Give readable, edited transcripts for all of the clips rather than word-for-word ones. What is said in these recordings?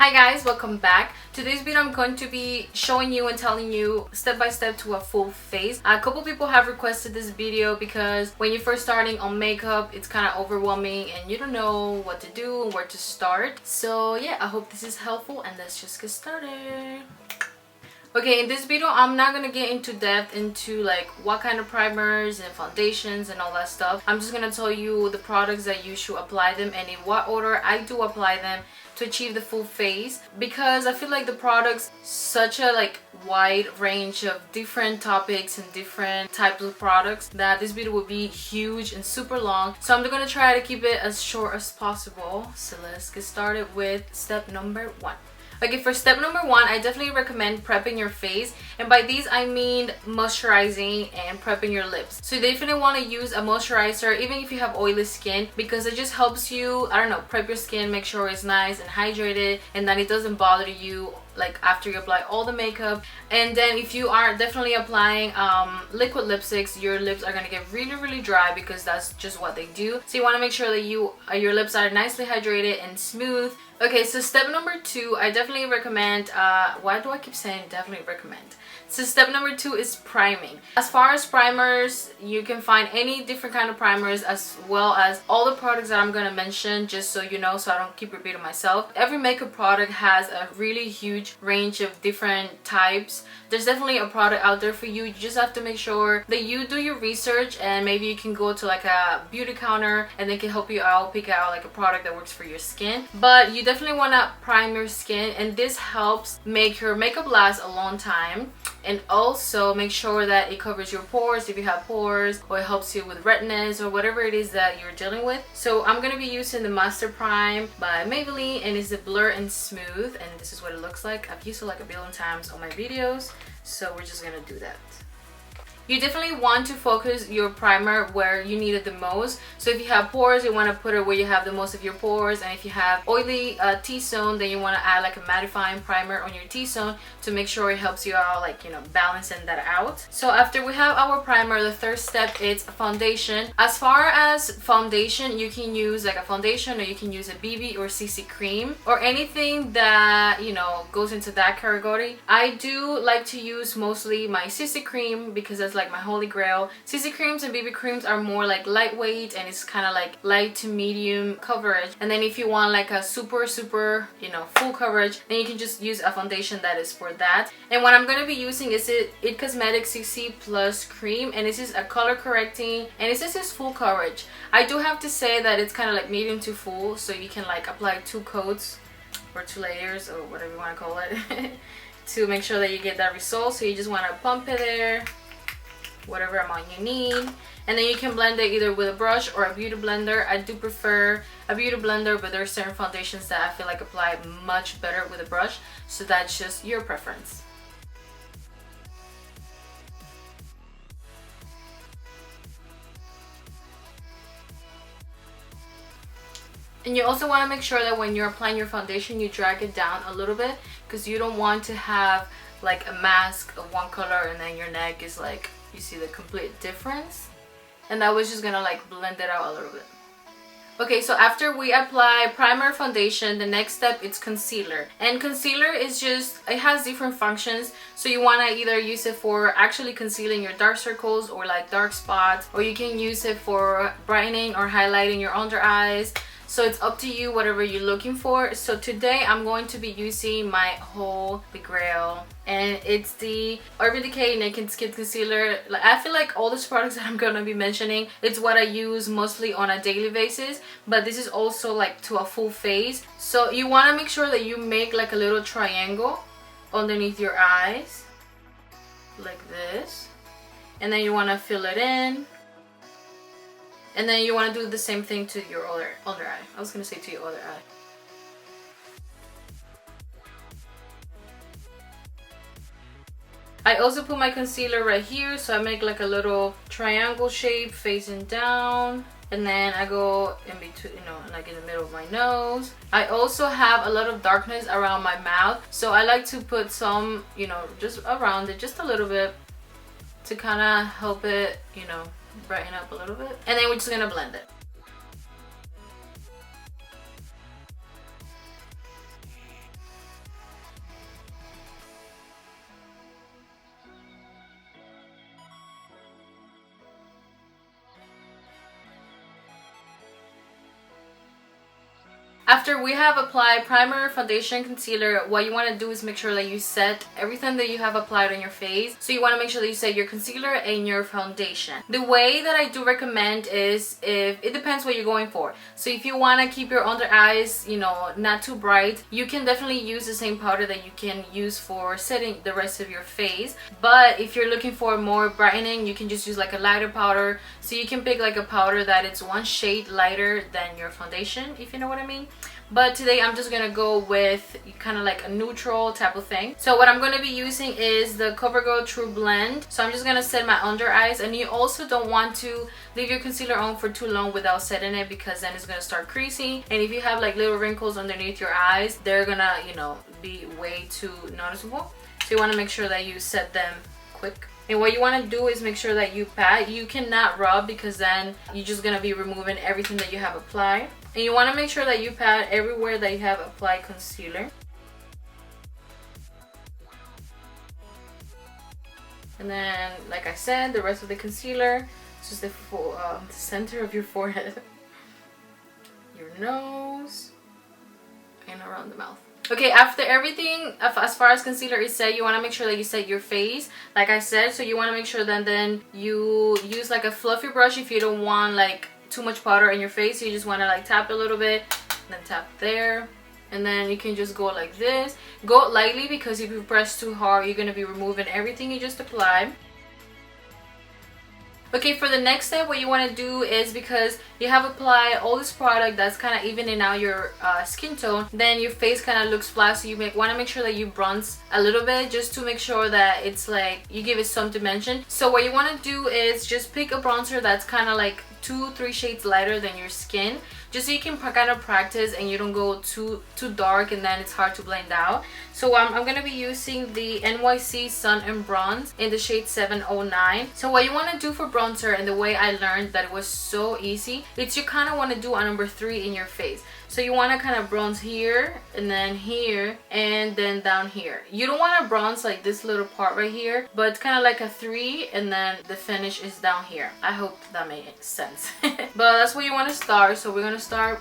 Hi guys, welcome back. Today's video I'm going to be showing you and telling you step by step to a full face. A couple people have requested this video because when you're first starting on makeup, it's kind of overwhelming and you don't know what to do and where to start. So yeah, I hope this is helpful and let's just get started. Okay, in this video I'm not gonna get into depth into like what kind of primers and foundations and all that stuff. I'm just gonna tell you the products that you should apply them and in what order I do apply them to achieve the full face, because I feel like the products such a wide range of different topics and different types of products that this video will be huge and super long. So I'm gonna try to keep it as short as possible. So let's get started with step number 1. Okay, for step number 1, I definitely recommend prepping your face, and by these I mean moisturizing and prepping your lips. So you definitely want to use a moisturizer even if you have oily skin, because it just helps you, I don't know, prep your skin, make sure it's nice and hydrated and that it doesn't bother you like after you apply all the makeup. And then if you are definitely applying liquid lipsticks, your lips are gonna get really dry because that's just what they do. So you want to make sure that your lips are nicely hydrated and smooth. Okay, so step number 2, I definitely recommend, why do I keep saying definitely recommend? So step number 2 is priming. As far as primers, you can find any different kind of primers as well as all the products that I'm going to mention, just so you know, so I don't keep repeating myself. Every makeup product has a really huge range of different types. There's definitely a product out there for you. You just have to make sure that you do your research, and maybe you can go to like a beauty counter and they can help you out, pick out like a product that works for your skin. But you definitely want to prime your skin, and this helps make your makeup last a long time, and also make sure that it covers your pores if you have pores, or it helps you with redness or whatever it is that you're dealing with. So I'm going to be using the Master Prime by Maybelline, and it's the Blur+Smooth, and this is what it looks like. I've used it like a billion times on my videos, so we're just going to do that. You definitely want to focus your primer where you need it the most. So if you have pores, you want to put it where you have the most of your pores, and if you have oily T-zone, then you want to add like a mattifying primer on your T-zone to make sure it helps you out, like, you know, balancing that out. So after we have our primer, the third step is foundation. As far as foundation, you can use like a foundation, or you can use a BB or CC cream, or anything that, you know, goes into that category. I do like to use mostly my CC cream because that's like my holy grail. CC creams and BB creams are more like lightweight, and it's kind of like light to medium coverage. And then if you want like a super, you know, full coverage, then you can just use a foundation that is for that. And what I'm going to be using is It Cosmetics CC Plus cream, and this is a color correcting, and it says it's full coverage. I do have to say that it's kind of like medium to full, so you can like apply 2 coats or 2 layers or whatever you want to call it to make sure that you get that result. So you just want to pump it there, whatever amount you need, and then you can blend it either with a brush or a beauty blender. I do prefer a beauty blender, but there are certain foundations that I feel like apply much better with a brush, so that's just your preference. And you also want to make sure that when you're applying your foundation, you drag it down a little bit, because you don't want to have like a mask of one color and then your neck is like, you see the complete difference, and that was just gonna like blend it out a little bit. Okay, so after we apply primer, foundation, the next step is concealer. And concealer is just, it has different functions. So you want to either use it for actually concealing your dark circles or like dark spots, or you can use it for brightening or highlighting your under eyes. So it's up to you, whatever you're looking for. So today I'm going to be using my Holy Grail, and it's the Urban Decay Naked Skin Concealer. Like, I feel like all these products that I'm gonna be mentioning, it's what I use mostly on a daily basis, but this is also like to a full face. So you want to make sure that you make like a little triangle underneath your eyes like this, and then you want to fill it in. And then you want to do the same thing to your other eye. I was going to say to your other eye. I also put my concealer right here, so I make like a little triangle shape facing down. And then I go in between, you know, like in the middle of my nose. I also have a lot of darkness around my mouth, so I like to put some, you know, just around it, just a little bit, to kind of help it, you know, brighten up a little bit. And then we're just gonna blend it. After we have applied primer, foundation, concealer, what you want to do is make sure that you set everything that you have applied on your face. So you want to make sure that you set your concealer and your foundation. The way that I do recommend is, if it depends what you're going for. So if you want to keep your under eyes, you know, not too bright, you can definitely use the same powder that you can use for setting the rest of your face. But if you're looking for more brightening, you can just use like a lighter powder. So you can pick like a powder that it's one shade lighter than your foundation, if you know what I mean. But today I'm just gonna go with kind of like a neutral type of thing. So what I'm gonna be using is the CoverGirl TruBlend. So I'm just gonna set my under eyes, and you also don't want to leave your concealer on for too long without setting it, because then it's gonna start creasing, and if you have like little wrinkles underneath your eyes, they're gonna, you know, be way too noticeable. So you want to make sure that you set them quick. And what you want to do is make sure that you pat. You cannot rub, because then you're just gonna be removing everything that you have applied. And you want to make sure that you pat everywhere that you have applied concealer. And then, like I said, the rest of the concealer, it's just the center of your forehead, your nose, and around the mouth. Okay, after everything, as far as concealer is set, you want to make sure that you set your face, like I said. So you want to make sure that then you use like a fluffy brush if you don't want like too much powder in your face. You just want to like tap a little bit, then tap there, and then you can just go like this. Go lightly, because if you press too hard, you're going to be removing everything you just applied. Okay, for the next step, what you want to do is, because you have applied all this product that's kind of evening out your skin tone, then your face kind of looks flat, so you want to make sure that you bronze a little bit, just to make sure that it's like you give it some dimension. So what you want to do is just pick a bronzer that's kind of like 2-3 shades lighter than your skin, just so you can kind of practice and you don't go too dark and then it's hard to blend out. So I'm going to be using the NYC Sun N Bronze in the shade 709. So what you want to do for bronzer, and the way I learned that it was so easy, it's you kind of want to do a number 3 in your face. So you want to kind of bronze here, and then here, and then down here. You don't want to bronze like this little part right here, but it's kind of like a 3, and then the finish is down here. I hope that made sense. But that's where you want to start. So we're going to start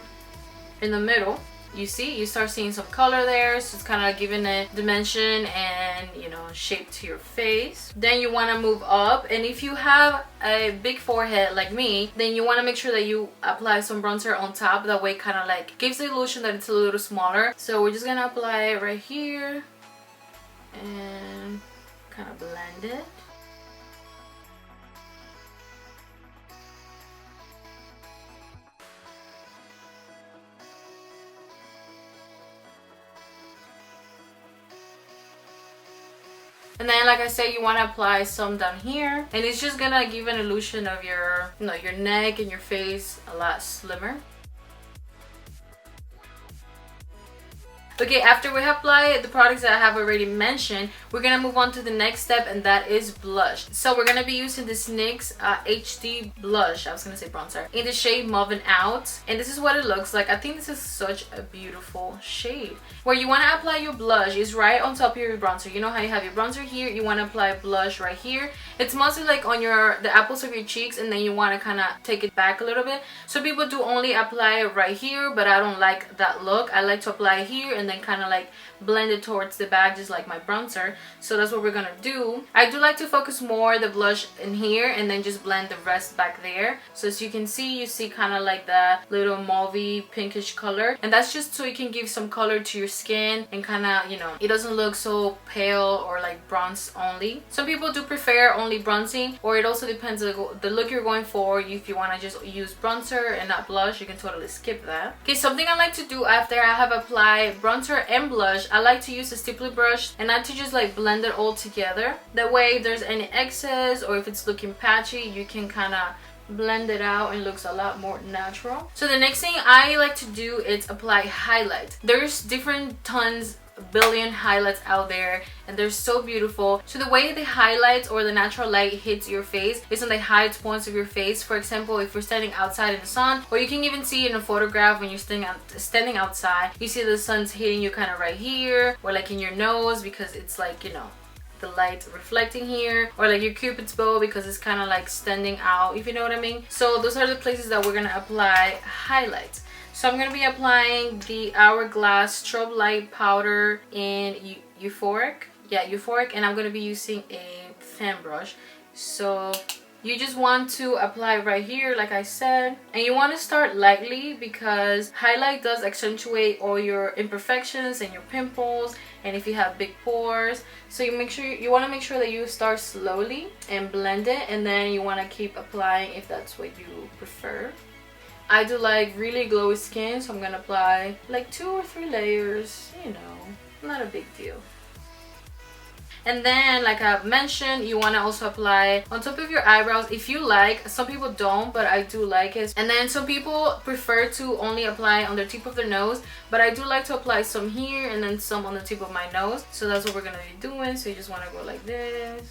in the middle. You see, you start seeing some color there, so it's kind of giving it dimension and, you know, shape to your face. Then you want to move up, and if you have a big forehead like me, then you want to make sure that you apply some bronzer on top. That way, kind of like gives the illusion that it's a little smaller. So we're just gonna apply it right here and kind of blend it. And then, like I said, you want to apply some down here, and it's just gonna give an illusion of your, you know, your neck and your face a lot slimmer. Okay, after we have applied the products that I have already mentioned, we're gonna move on to the next step, and that is blush. So we're gonna be using this NYX HD blush, I was gonna say bronzer, in the shade Mauve Out, and this is what it looks like. I think this is such a beautiful shade. Where you wanna apply your blush is right on top of your bronzer. You know how you have your bronzer here, you wanna apply blush right here. It's mostly like on the apples of your cheeks, and then you wanna kinda take it back a little bit. So people do only apply it right here, but I don't like that look. I like to apply it here and then kind of like blend it towards the back, just like my bronzer. So that's what we're gonna do. I do like to focus more the blush in here and then just blend the rest back there. So as you can see, you see kind of like that little mauvey pinkish color, and that's just so you can give some color to your skin and kind of, you know, it doesn't look so pale or like bronze only. Some people do prefer only bronzing, or it also depends on the look you're going for. If you want to just use bronzer and not blush, you can totally skip that. Okay, something I like to do after I have applied bronzer and blush, I like to use a stipply brush and not to just like blend it all together. That way, if there's any excess or if it's looking patchy, you can kind of blend it out and it looks a lot more natural. So the next thing I like to do is apply highlight. There's different billion highlights out there, and they're so beautiful. So the way the highlights or the natural light hits your face is on the highest points of your face. For example, if you're standing outside in the sun, or you can even see in a photograph when you're standing outside, you see the sun's hitting you kind of right here, or like in your nose, because it's like, you know, the light reflecting here, or like your cupid's bow because it's kind of like standing out, if you know what I mean. So those are the places that we're gonna apply highlights. So I'm going to be applying the Hourglass Strobe Light Powder in Euphoric. Yeah, Euphoric. And I'm going to be using a fan brush. So you just want to apply right here, like I said. And you want to start lightly because highlight does accentuate all your imperfections and your pimples. And if you have big pores. So you want to make sure that you start slowly and blend it. And then you want to keep applying if that's what you prefer. I do like really glowy skin, so I'm going to apply like 2 or 3 layers, you know, not a big deal. And then, like I've mentioned, you want to also apply on top of your eyebrows if you like. Some people don't, but I do like it. And then some people prefer to only apply on the tip of their nose, but I do like to apply some here and then some on the tip of my nose. So that's what we're going to be doing. So you just want to go like this.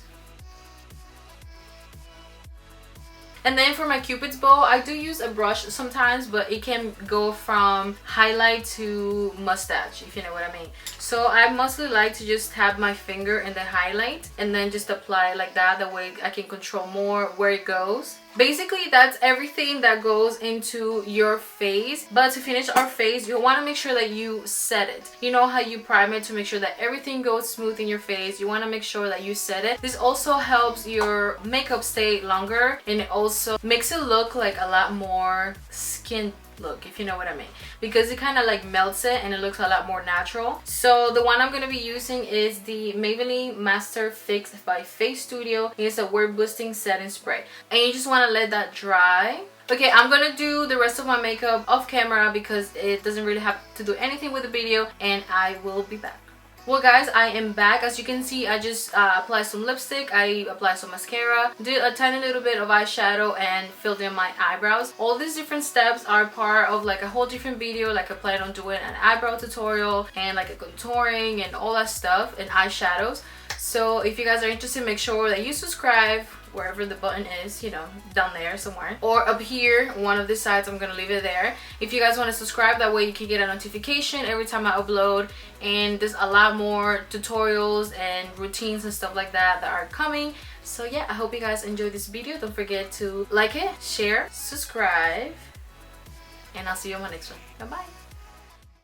And then for my Cupid's bow, I do use a brush sometimes, but it can go from highlight to mustache, if you know what I mean. So I mostly like to just tap my finger in the highlight and then just apply like that. That way I can control more where it goes. Basically, that's everything that goes into your face. But to finish our face, you want to make sure that you set it. You know how you prime it to make sure that everything goes smooth in your face. You want to make sure that you set it. This also helps your makeup stay longer, and it also makes it look like a lot more skin look, if you know what I mean, because it kind of like melts it and it looks a lot more natural. So the one I'm going to be using is the Maybelline Master Fix by Face Studio. It's a wear boosting setting spray, and you just want to let that dry. Okay, I'm gonna do the rest of my makeup off camera because it doesn't really have to do anything with the video, and I will be back. Well guys, I am back. As you can see, I just applied some lipstick, I applied some mascara, did a tiny little bit of eyeshadow, and filled in my eyebrows. All these different steps are part of like a whole different video. Like I plan on doing an eyebrow tutorial and like a contouring and all that stuff, and eyeshadows. So if you guys are interested, make sure that you subscribe wherever the button is, you know, down there somewhere, or up here, one of the sides. I'm gonna leave it there. If you guys want to subscribe, that way you can get a notification every time I upload. And there's a lot more tutorials and routines and stuff like that are coming. So yeah, I hope you guys enjoyed this video. Don't forget to like it, share, subscribe, and I'll see you on my next one. Bye bye.